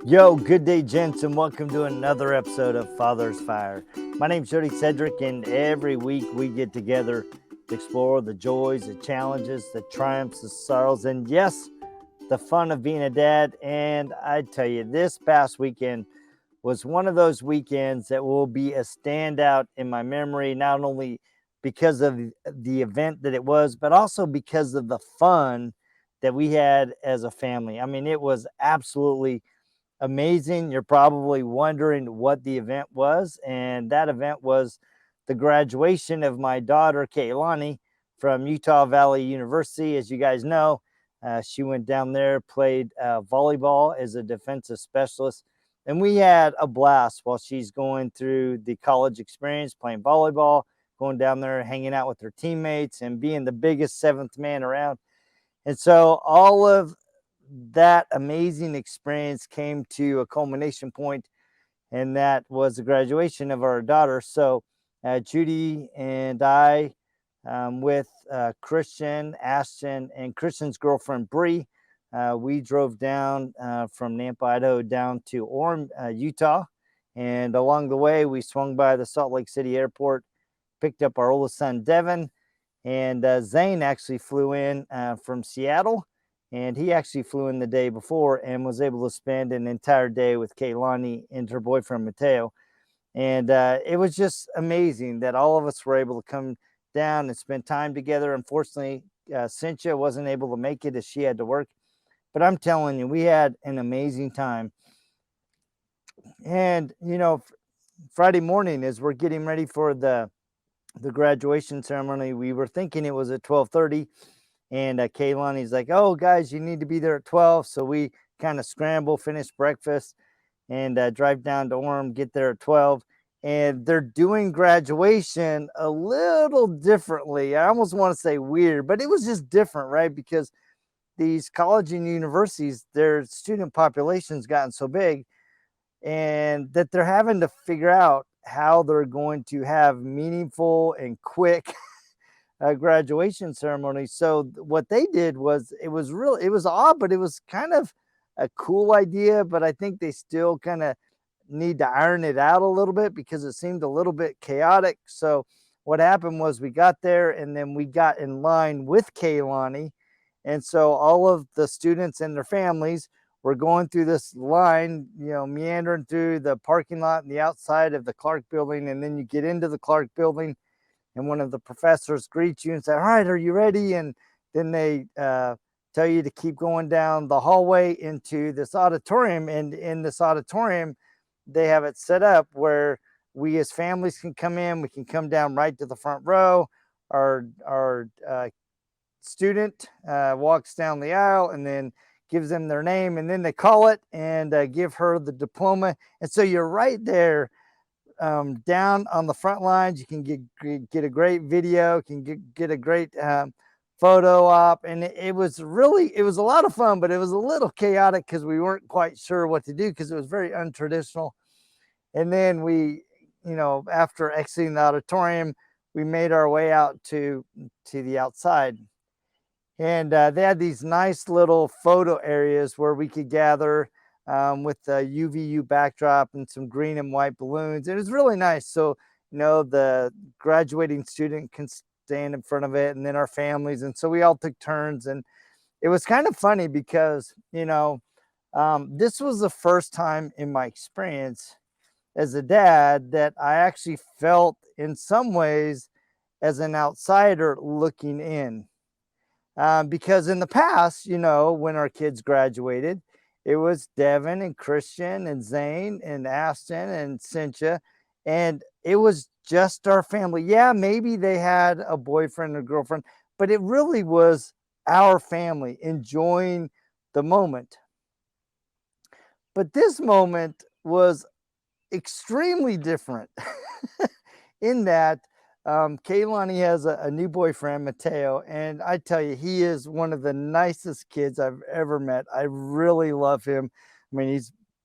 Yo, good day, gents, and welcome to another episode of Father's Fire. My name's Jody Sedrick, and every week we get together to explore the joys, the challenges, the triumphs, the sorrows, and yes, the fun of being a dad. And I tell you, this past weekend was one of those weekends that will be a standout in my memory, not only because of the event that it was, but also because of the fun that we had as a family. I mean, it was absolutely amazing. You're probably wondering what the event was, and that event was the graduation of my daughter, Kaylani, from Utah Valley University. As you guys know, she went down there, played volleyball as a defensive specialist, and we had a blast while she's going through the college experience, playing volleyball, going down there, hanging out with her teammates, and being the biggest seventh man around. And so all of that amazing experience came to a culmination point, and that was the graduation of our daughter. So, Judy and I, with Christian, Ashton, and Christian's girlfriend, Bree, we drove down from Nampa, Idaho, down to Orem, Utah. And along the way, we swung by the Salt Lake City airport, picked up our oldest son, Devin, and Zane actually flew in from Seattle, and he actually flew in the day before and was able to spend an entire day with Kaylani and her boyfriend Mateo. And it was just amazing that all of us were able to come down and spend time together. Unfortunately, Cynthia wasn't able to make it as she had to work, but I'm telling you, we had an amazing time. And Friday morning, as we're getting ready for the graduation ceremony, we were thinking it was at 12:30, and Kaylani's like, "Oh, guys, you need to be there at 12." So we kind of scramble, finish breakfast, and drive down to Orem, get there at 12. And they're doing graduation a little differently. I almost want to say weird, but it was just different, right? Because these college and universities, their student population's gotten so big, and that they're having to figure out how they're going to have meaningful and quick graduation ceremony. So what they did was, it was odd, but it was kind of a cool idea. But I think they still kind of need to iron it out a little bit because it seemed a little bit chaotic. So what happened was we got there, and then we got in line with Kaylani. And so all of the students and their families were going through this line, meandering through the parking lot and the outside of the Clark building. And then you get into the Clark building, and one of the professors greets you and say, "All right, are you ready?" And then they tell you to keep going down the hallway into this auditorium. And in this auditorium, they have it set up where we as families can come in. We can come down right to the front row. Our student walks down the aisle and then gives them their name, and then they call it and give her the diploma. And so you're right there, down on the front lines. You can get a great video, can get a great photo op. And it was a lot of fun, but it was a little chaotic because we weren't quite sure what to do because it was very untraditional. And then we, after exiting the auditorium, we made our way out to the outside. And they had these nice little photo areas where we could gather, with the UVU backdrop and some green and white balloons. It was really nice. So, the graduating student can stand in front of it, and then our families. And so we all took turns. And it was kind of funny because, this was the first time in my experience as a dad that I actually felt in some ways as an outsider looking in. Because in the past, when our kids graduated, it was Devin and Christian and Zane and Ashton and Cynthia, and it was just our family. Yeah, maybe they had a boyfriend or girlfriend, but it really was our family enjoying the moment. But this moment was extremely different in that Kaylani has a new boyfriend, Mateo, and I tell you, he is one of the nicest kids I've ever met. I really love him. I mean,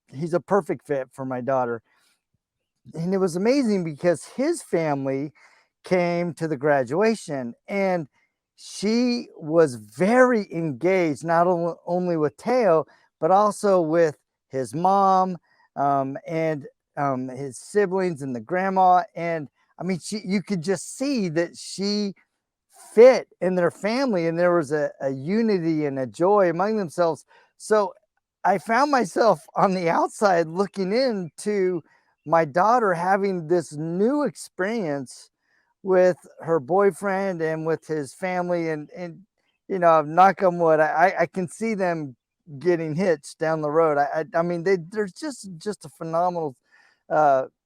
he's a perfect fit for my daughter. And it was amazing because his family came to the graduation, and she was very engaged, not only with Teo, but also with his mom, and his siblings and the grandma. And I mean, you could just see that she fit in their family, and there was a unity and a joy among themselves. So I found myself on the outside looking into my daughter having this new experience with her boyfriend and with his family. And knock on wood, I can see them getting hitched down the road. I mean, there's just a phenomenal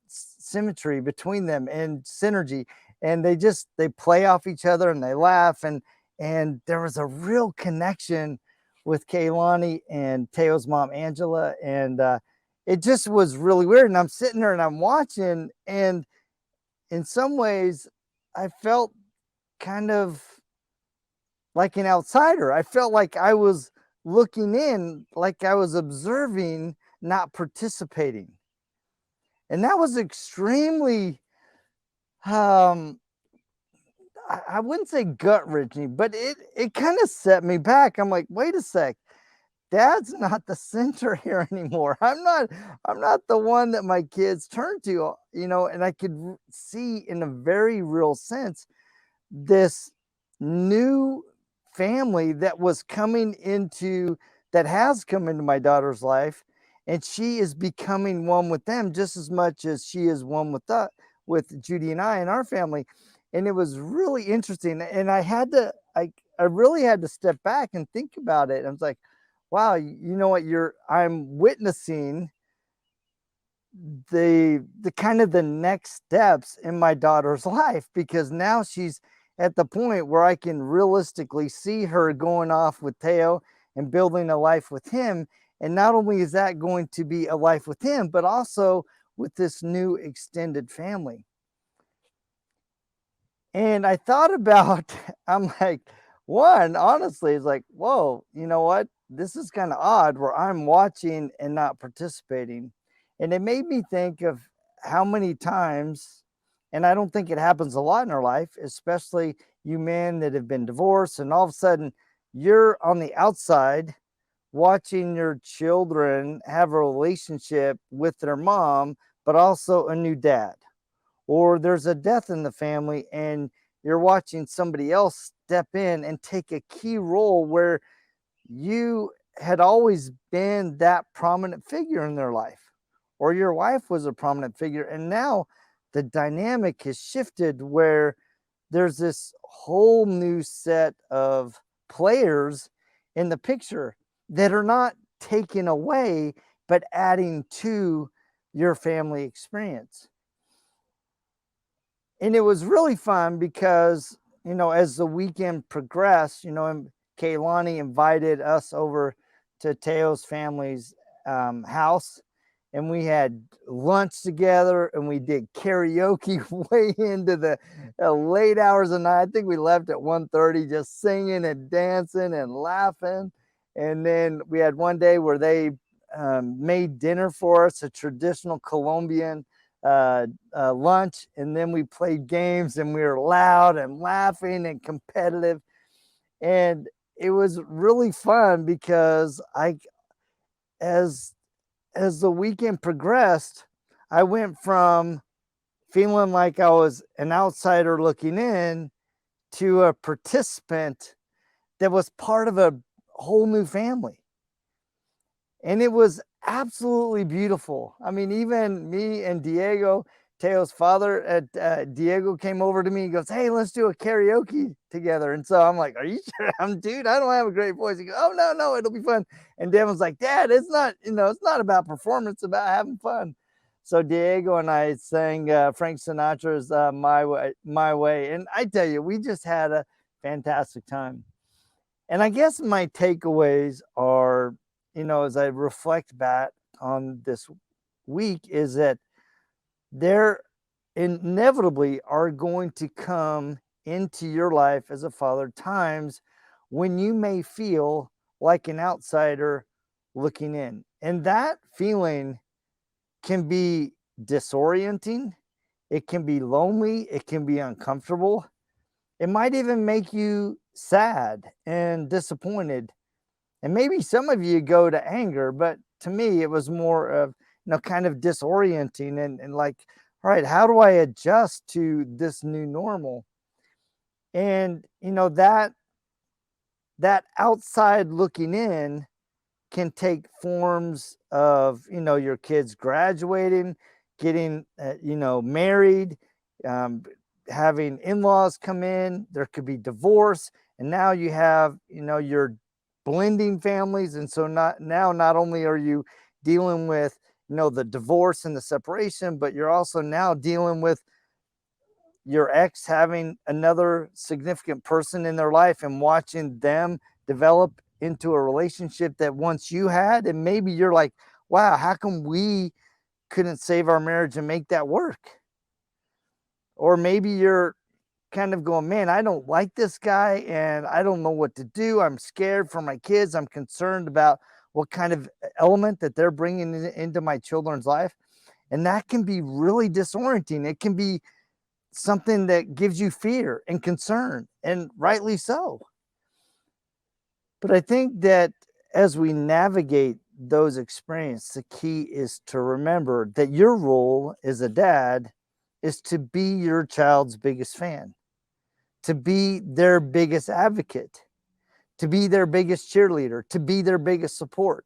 symmetry between them and synergy, and they play off each other and they laugh, and there was a real connection with Kaylani and Teo's mom Angela, and it just was really weird. And I'm sitting there and I'm watching, and in some ways I felt kind of like an outsider. I felt like I was looking in, like I was observing, not participating. And that was extremely, um, I wouldn't say gut wrenching, but it kind of set me back. I'm like, wait a sec, Dad's not the center here anymore. I'm not the one that my kids turn to, and I could see in a very real sense this new family that has come into my daughter's life, and she is becoming one with them just as much as she is one with Judy and I and our family. And it was really interesting, and I really had to step back and think about it. I was like, wow, you know what, I'm witnessing the kind of the next steps in my daughter's life, because now she's at the point where I can realistically see her going off with Teo and building a life with him. And not only is that going to be a life with him, but also with this new extended family. And I thought about, I'm like, one, honestly, it's like, whoa, you know what? This is kind of odd where I'm watching and not participating. And it made me think of how many times, and I don't think it happens a lot in our life, especially you men that have been divorced, and all of a sudden you're on the outside watching your children have a relationship with their mom, but also a new dad, or there's a death in the family and you're watching somebody else step in and take a key role where you had always been that prominent figure in their life, or your wife was a prominent figure, and now the dynamic has shifted where there's this whole new set of players in the picture that are not taking away but adding to your family experience. And it was really fun because, as the weekend progressed, and Kaylani invited us over to Teo's family's house, and we had lunch together, and we did karaoke way into the late hours of the night. I think we left at 1:30, just singing and dancing and laughing. And then we had one day where they made dinner for us, a traditional Colombian lunch, and then we played games, and we were loud and laughing and competitive, and it was really fun because as the weekend progressed, I went from feeling like I was an outsider looking in to a participant that was part of a whole new family. And it was absolutely beautiful. I mean, even me and Diego, Teo's father, Diego came over to me and goes, "Hey, let's do a karaoke together." And so I'm like, "Are you sure?" Dude, I don't have a great voice. He goes, "Oh, no, it'll be fun." And Devin's like, "Dad, it's not about performance, it's about having fun." So Diego and I sang Frank Sinatra's My Way. And I tell you, we just had a fantastic time. And I guess my takeaways are, as I reflect back on this week, is that there inevitably are going to come into your life as a father times when you may feel like an outsider looking in. And that feeling can be disorienting, it can be lonely, it can be uncomfortable. It might even make you sad and disappointed. And maybe some of you go to anger, but to me, it was more of, kind of disorienting and like, all right, how do I adjust to this new normal? And, that outside looking in can take forms of, your kids graduating, getting, married, um, having in-laws come in. There could be divorce, and now you have, you're blending families. And so not only are you dealing with, the divorce and the separation, but you're also now dealing with your ex having another significant person in their life and watching them develop into a relationship that once you had. And maybe you're like, wow, how come we couldn't save our marriage and make that work? Or maybe you're kind of going, man, I don't like this guy and I don't know what to do. I'm scared for my kids. I'm concerned about what kind of element that they're bringing into my children's life. And that can be really disorienting. It can be something that gives you fear and concern, and rightly so. But I think that as we navigate those experiences, the key is to remember that your role as a dad is to be your child's biggest fan, to be their biggest advocate, to be their biggest cheerleader, to be their biggest support,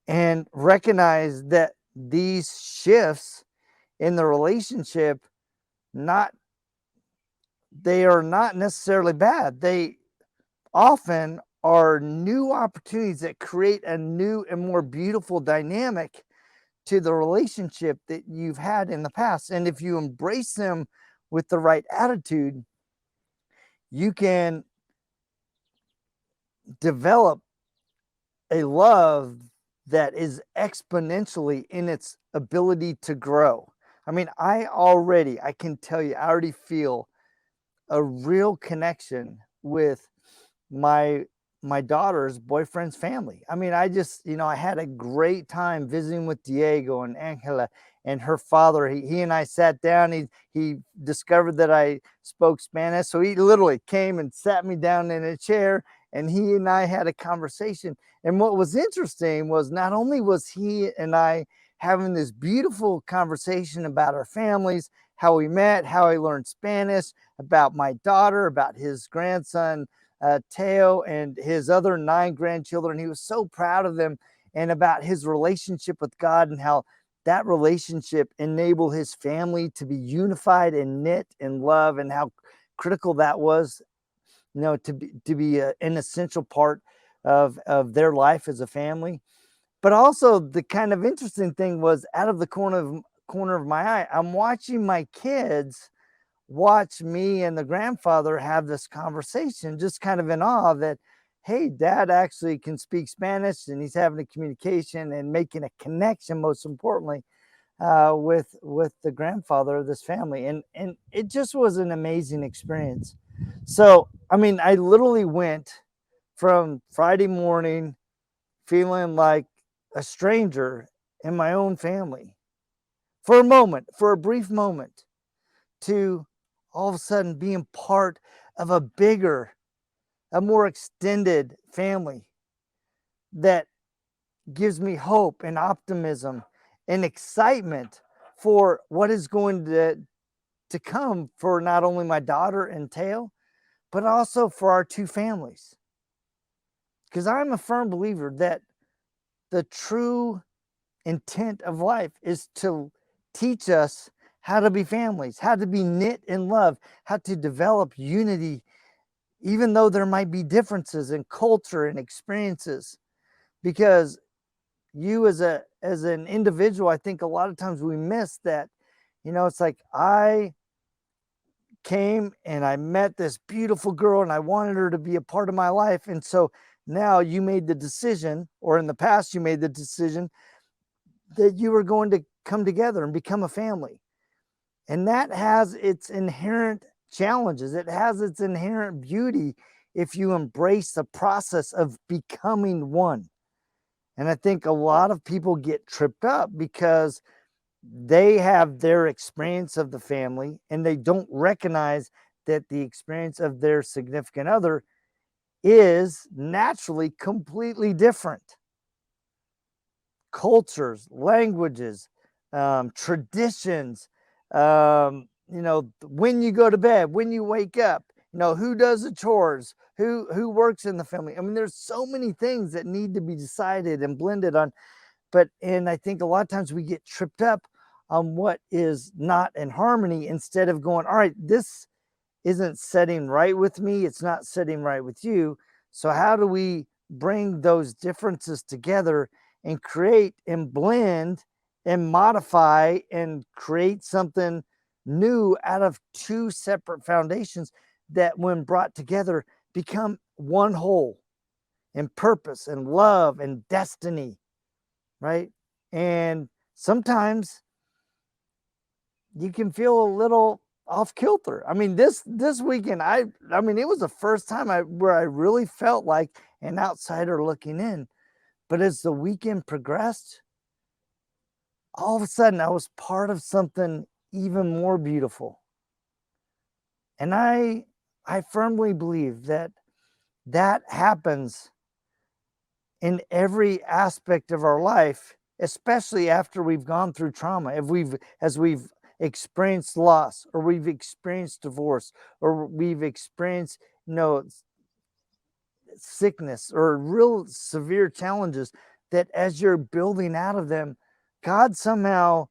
and recognize that these shifts in the relationship, not they are not necessarily bad. They often are new opportunities that create a new and more beautiful dynamic to the relationship that you've had in the past. And if you embrace them with the right attitude, you can develop a love that is exponentially in its ability to grow. I mean, I can tell you, I already feel a real connection with my my daughter's boyfriend's family. I mean, I just, I had a great time visiting with Diego and Angela and her father. He and I sat down. He discovered that I spoke Spanish, so he literally came and sat me down in a chair, and he and I had a conversation. And what was interesting was not only was he and I having this beautiful conversation about our families, how we met, how he learned Spanish, about my daughter, about his grandson Teo, and his other 9 grandchildren. He was so proud of them, and about his relationship with God and how that relationship enabled his family to be unified and knit in love, and how critical that was, to be an essential part of their life as a family. But also, the kind of interesting thing was, out of the corner of my eye, I'm watching my kids watch me and the grandfather have this conversation, just kind of in awe that, hey, dad actually can speak Spanish, and he's having a communication and making a connection, most importantly, with the grandfather of this family. And it just was an amazing experience. So, I mean, I literally went from Friday morning feeling like a stranger in my own family for a moment, for a brief moment, to all of a sudden being part of a bigger, a more extended family that gives me hope and optimism and excitement for what is going to come for not only my daughter and Teo, but also for our 2 families. Because I'm a firm believer that the true intent of life is to teach us how to be families, how to be knit in love, how to develop unity, even though there might be differences in culture and experiences. Because you as an individual, I think a lot of times we miss that. It's like, I came and I met this beautiful girl and I wanted her to be a part of my life. And so now you made the decision, or in the past you made the decision, that you were going to come together and become a family. And that has its inherent challenges. It has its inherent beauty if you embrace the process of becoming one. And I think a lot of people get tripped up because they have their experience of the family and they don't recognize that the experience of their significant other – is naturally completely different. cultures, languages, traditions, when you go to bed, when you wake up, who does the chores, who works in the family. I mean, there's so many things that need to be decided and blended on. And I think a lot of times we get tripped up on what is not in harmony instead of going, all right, this isn't setting right with me. It's not setting right with you. So how do we bring those differences together and create and blend and modify and create something new out of two separate foundations that, when brought together, become one whole and purpose and love and destiny, right? And sometimes you can feel a little off kilter. I mean, this weekend, I mean, it was the first time where I really felt like an outsider looking in. But as the weekend progressed, all of a sudden I was part of something even more beautiful. And I firmly believe that happens in every aspect of our life, especially after we've gone through trauma. As we've experienced loss, or we've experienced divorce, or we've experienced, sickness or real severe challenges, that as you're building out of them, God somehow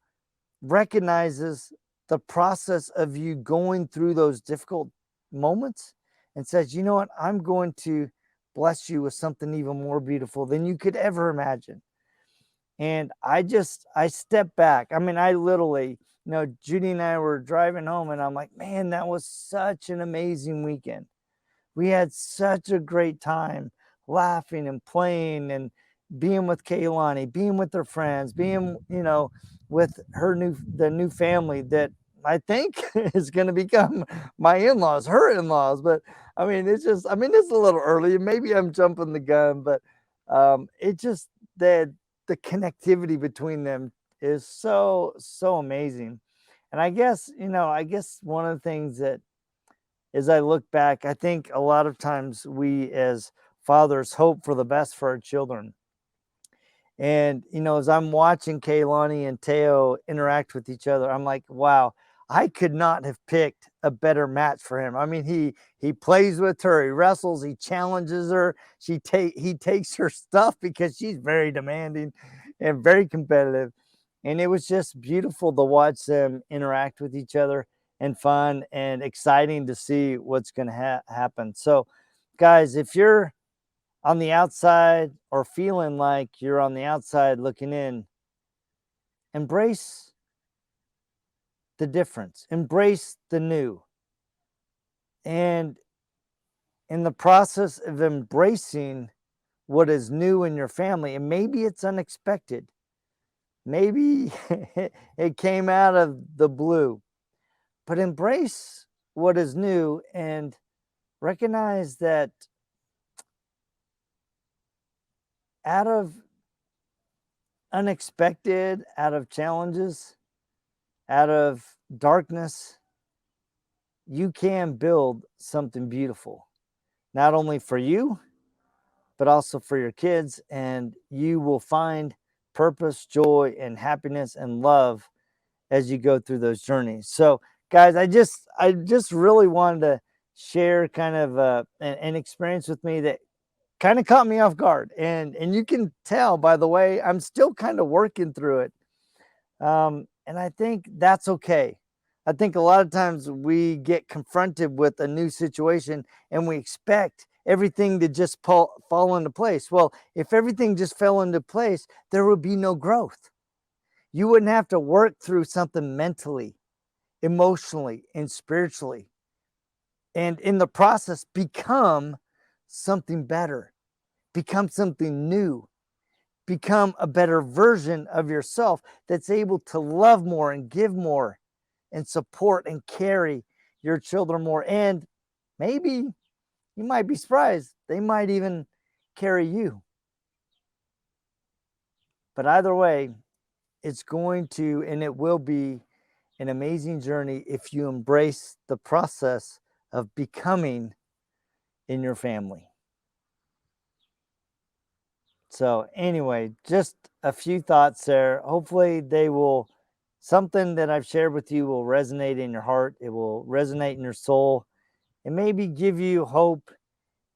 recognizes the process of you going through those difficult moments and says, you know what, I'm going to bless you with something even more beautiful than you could ever imagine. And I stepped back. I mean, I literally, Judy and I were driving home, and I'm like, man, that was such an amazing weekend. We had such a great time laughing and playing and being with Kaylani, being with her friends, being, with the new family that I think is going to become my in-laws, her in-laws. But I mean, it's a little early. Maybe I'm jumping the gun, but it just, the connectivity between them is so, so amazing. And I guess one of the things that, as I look back, I think a lot of times we as fathers hope for the best for our children. And, as I'm watching Kaylani and Teo interact with each other, I'm like, wow, I could not have picked a better match for him. I mean, he plays with her, he wrestles, he challenges her. He takes her stuff because she's very demanding and very competitive. And it was just beautiful to watch them interact with each other, and fun and exciting to see what's going to happen. So, guys, if you're on the outside or feeling like you're on the outside looking in, embrace the difference, embrace the new. And in the process of embracing what is new in your family, and maybe it's unexpected, maybe it came out of the blue, but embrace what is new and recognize that out of unexpected, out of challenges, out of darkness, you can build something beautiful, not only for you, but also for your kids. And you will find purpose, joy, and happiness and love as you go through those journeys. So, guys, I just really wanted to share kind of an experience with me that kind of caught me off guard. And you can tell by the way I'm still kind of working through it. And I think that's okay. I think a lot of times we get confronted with a new situation and we expect everything to just fall into place. Well, if everything just fell into place, there would be no growth. You wouldn't have to work through something mentally, emotionally, and spiritually. And in the process, become something better, become something new, become a better version of yourself that's able to love more and give more and support and carry your children more. And maybe you might be surprised, they might even carry you. But either way, it's going to, and it will be, an amazing journey if you embrace the process of becoming in your family. So anyway, just a few thoughts there. Hopefully something that I've shared with you will resonate in your heart. It will resonate in your soul and maybe give you hope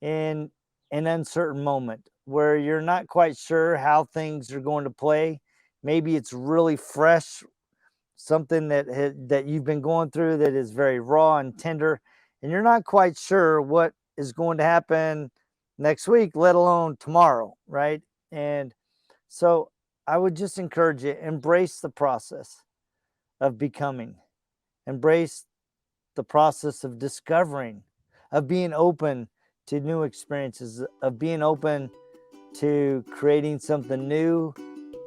in an uncertain moment where you're not quite sure how things are going to play. Maybe it's really fresh, something that you've been going through that is very raw and tender, and you're not quite sure what is going to happen next week, let alone tomorrow, right? And so I would just encourage you, embrace the process of becoming, embrace the process of discovering, of being open to new experiences, of being open to creating something new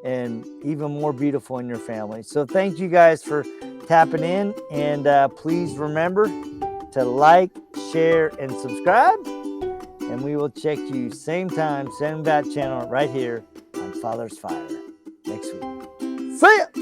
and even more beautiful in your family. So thank you guys for tapping in, and please remember to like, share, and subscribe, and we will check you same time, same bat channel right here on Father's Fire next week. See ya!